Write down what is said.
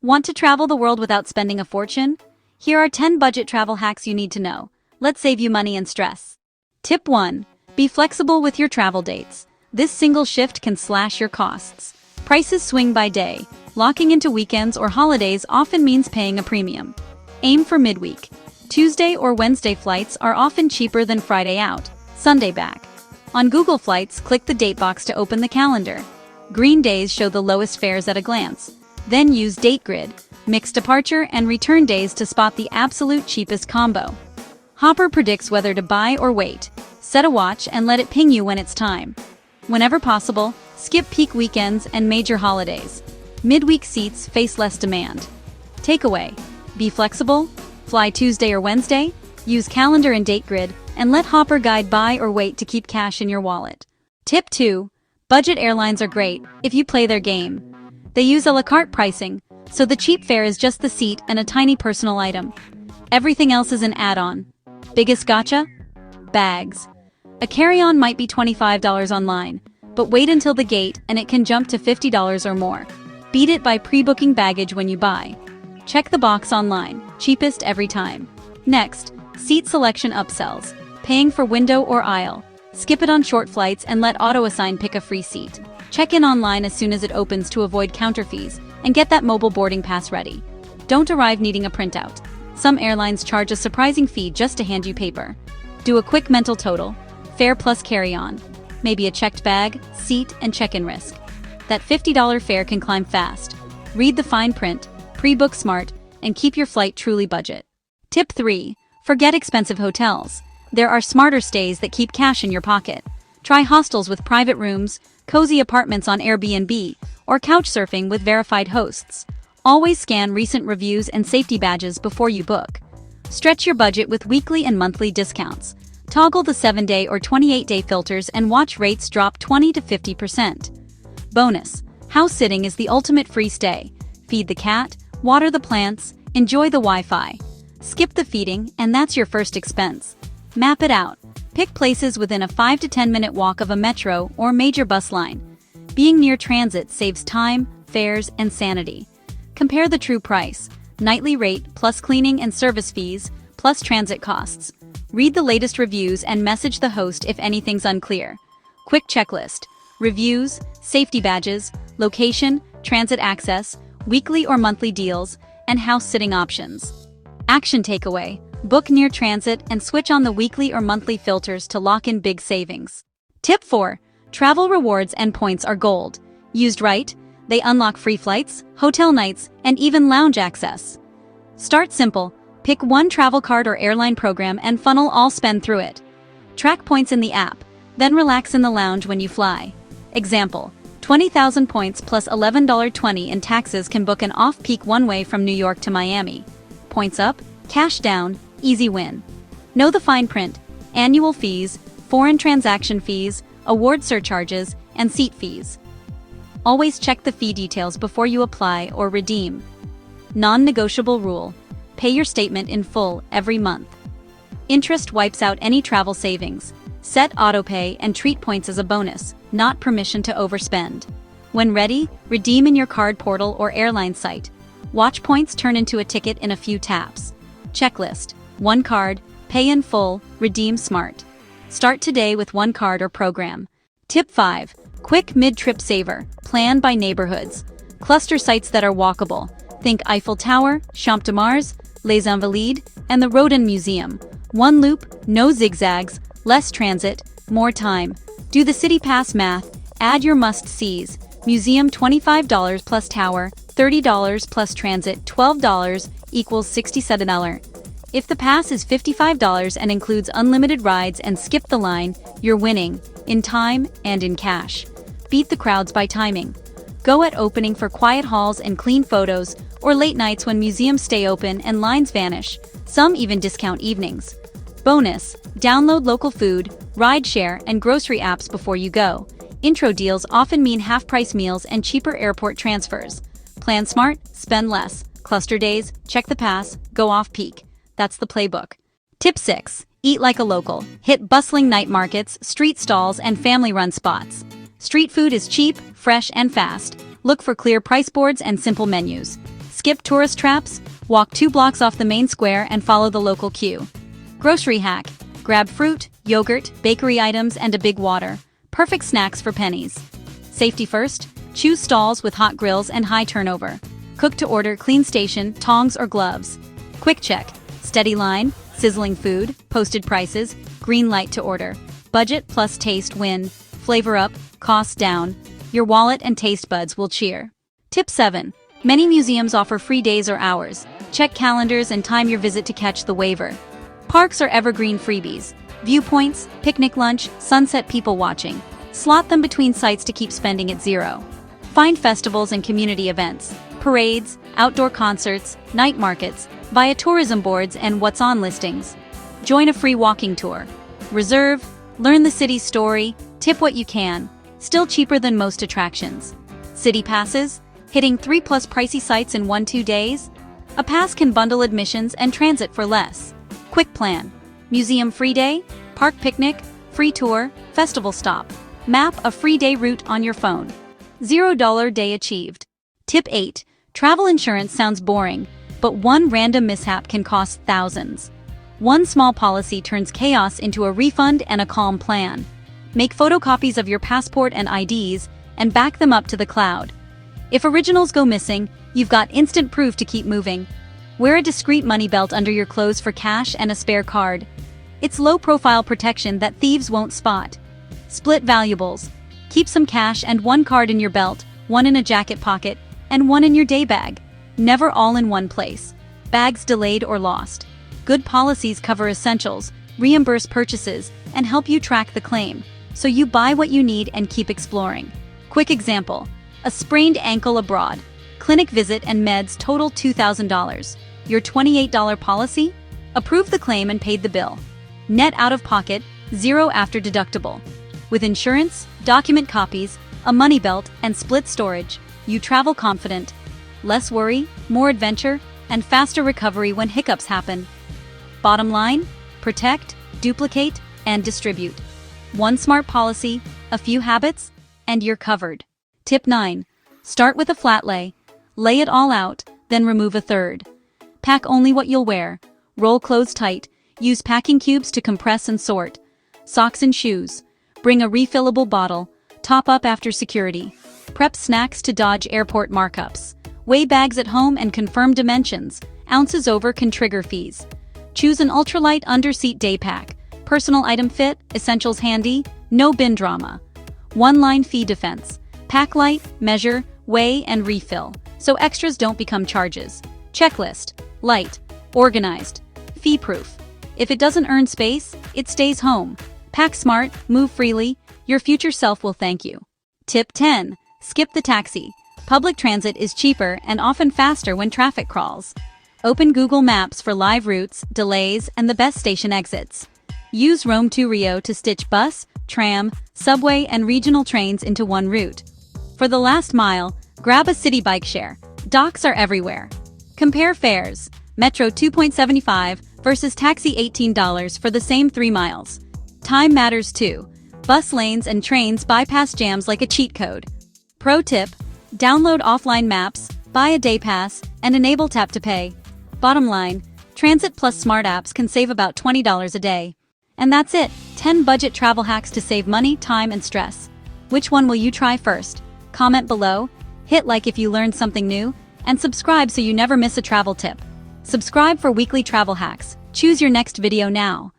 Want to travel the world without spending a fortune? Here are 10 budget travel hacks you need to know. Let's save you money and stress. Tip 1. Be flexible with your travel dates. This single shift can slash your costs. Prices swing by day. Locking into weekends or holidays often means paying a premium. Aim for midweek. Tuesday or Wednesday flights are often cheaper than Friday out, Sunday back. On Google Flights, click the date box to open the calendar. Green days show the lowest fares at a glance. Then use Date Grid, mix departure and return days to spot the absolute cheapest combo. Hopper predicts whether to buy or wait. Set a watch and let it ping you when it's time. Whenever possible, skip peak weekends and major holidays. Midweek seats face less demand. Takeaway: be flexible, fly Tuesday or Wednesday, use calendar and date grid, and let Hopper guide buy or wait to keep cash in your wallet. Tip 2. Budget airlines are great if you play their game. They use a la carte pricing, so the cheap fare is just the seat and a tiny personal item. Everything else is an add-on. Biggest gotcha? Bags. A carry-on might be $25 online, but wait until the gate and it can jump to $50 or more. Beat it by pre-booking baggage when you buy. Check the box online, cheapest every time. Next, seat selection upsells. Paying for window or aisle. Skip it on short flights and let auto-assign pick a free seat. Check in online as soon as it opens to avoid counter fees, and get that mobile boarding pass ready. Don't arrive needing a printout. Some airlines charge a surprising fee just to hand you paper. Do a quick mental total. Fare plus carry-on. Maybe a checked bag, seat, and check-in risk. That $50 fare can climb fast. Read the fine print, pre-book smart, and keep your flight truly budget. Tip 3. Forget expensive hotels. There are smarter stays that keep cash in your pocket. Try hostels with private rooms, cozy apartments on Airbnb, or couch surfing with verified hosts. Always scan recent reviews and safety badges before you book. Stretch your budget with weekly and monthly discounts. Toggle the 7-day or 28-day filters and watch rates drop 20 to 50%. Bonus: house sitting is the ultimate free stay. Feed the cat, water the plants, enjoy the Wi-Fi. Skip the feeding, and that's your first expense. Map it out. Pick places within a 5 to 10 minute walk of a metro or major bus line. Being near transit saves time, fares, and sanity. Compare the true price, nightly rate plus cleaning and service fees, plus transit costs. Read the latest reviews and message the host if anything's unclear. Quick checklist: reviews, safety badges, location, transit access, weekly or monthly deals, and house sitting options. Action takeaway: book near transit and switch on the weekly or monthly filters to lock in big savings. Tip 4. Travel rewards and points are gold. Used right, they unlock free flights, hotel nights, and even lounge access. Start simple. Pick one travel card or airline program and funnel all spend through it. Track points in the app, then relax in the lounge when you fly. Example: 20,000 points plus $11.20 in taxes can book an off-peak one-way from New York to Miami. Points up, cash down, easy win. Know the fine print: annual fees, foreign transaction fees, award surcharges, and seat fees. Always check the fee details before you apply or redeem. Non-negotiable rule: pay your statement in full every month. Interest wipes out any travel savings. Set autopay and treat points as a bonus, not permission to overspend. When ready, redeem in your card portal or airline site. Watch points turn into a ticket in a few taps. Checklist: one card, pay in full, redeem smart. Start today with one card or program. Tip 5. Quick mid-trip saver. Plan by neighborhoods. Cluster sites that are walkable. Think Eiffel Tower, Champ de Mars, Les Invalides, and the Rodin Museum. One loop, no zigzags, less transit, more time. Do the city pass math, add your must-sees. Museum $25 plus tower, $30 plus transit, $12 equals $67. If the pass is $55 and includes unlimited rides and skip the line, you're winning, in time and in cash. Beat the crowds by timing. Go at opening for quiet halls and clean photos, or late nights when museums stay open and lines vanish. Some even discount evenings. Bonus: download local food, rideshare, and grocery apps before you go. Intro deals often mean half-price meals and cheaper airport transfers. Plan smart, spend less. Cluster days, check the pass, go off-peak. That's the playbook. Tip 6. Eat like a local. Hit bustling night markets, street stalls, and family-run spots. Street food is cheap, fresh, and fast. Look for clear price boards and simple menus. Skip tourist traps, walk 2 blocks off the main square and follow the local queue. Grocery hack: grab fruit, yogurt, bakery items, and a big water. Perfect snacks for pennies. Safety first, choose stalls with hot grills and high turnover. Cook to order, clean station, tongs or gloves. Quick check: steady line, sizzling food, posted prices, green light to order. Budget plus taste win. Flavor up, costs down. Your wallet and taste buds will cheer. Tip 7. Many museums offer free days or hours. Check calendars and time your visit to catch the waiver. Parks are evergreen freebies. Viewpoints, picnic lunch, sunset people watching. Slot them between sites to keep spending at zero. Find festivals and community events, parades, outdoor concerts, night markets, via tourism boards and what's on listings. Join a free walking tour. Reserve, learn the city's story, tip what you can. Still cheaper than most attractions. City passes, hitting 3+ pricey sites in 1-2 days? A pass can bundle admissions and transit for less. Quick plan: museum free day, park picnic, free tour, festival stop. Map a free day route on your phone. $0 day achieved. Tip 8. Travel insurance sounds boring, but one random mishap can cost thousands. One small policy turns chaos into a refund and a calm plan. Make photocopies of your passport and IDs and back them up to the cloud. If originals go missing, you've got instant proof to keep moving. Wear a discreet money belt under your clothes for cash and a spare card. It's low-profile protection that thieves won't spot. Split valuables. Keep some cash and one card in your belt, one in a jacket pocket, and one in your day bag. Never all in one place. Bags delayed or lost. Good policies cover essentials, reimburse purchases, and help you track the claim, so you buy what you need and keep exploring. Quick example: a sprained ankle abroad. Clinic visit and meds total $2,000. Your $28 policy? Approved the claim and paid the bill. Net out of pocket, $0 after deductible. With insurance, document copies, a money belt, and split storage, you travel confident. Less worry, more adventure, and faster recovery when hiccups happen. Bottom line: protect, duplicate, and distribute. One smart policy, a few habits, and you're covered. Tip 9. Start with a flat lay. Lay it all out, then remove a third. Pack only what you'll wear. Roll clothes tight. Use packing cubes to compress and sort. Socks and shoes. Bring a refillable bottle. Top up after security. Prep snacks to dodge airport markups. Weigh bags at home and confirm dimensions. Ounces over can trigger fees. Choose an ultralight underseat day pack. Personal item fit, essentials handy, no bin drama. One-line fee defense. Pack light, measure, weigh, and refill, so extras don't become charges. Checklist: light, organized, fee-proof. If it doesn't earn space, it stays home. Pack smart, move freely, your future self will thank you. Tip 10. Skip the taxi. Public transit is cheaper and often faster when traffic crawls. Open Google Maps for live routes, delays, and the best station exits. Use Rome to Rio to stitch bus, tram, subway, and regional trains into one route. For the last mile, grab a city bike share. Docks are everywhere. Compare fares. Metro $2.75 versus taxi $18 for the same 3 miles. Time matters too. Bus lanes and trains bypass jams like a cheat code. Pro tip: download offline maps, buy a day pass, and enable tap to pay. Bottom line: Transit Plus smart apps can save about $20 a day. And that's it, 10 budget travel hacks to save money, time, and stress. Which one will you try first? Comment below, hit like if you learned something new, and subscribe so you never miss a travel tip. Subscribe for weekly travel hacks. Choose your next video now.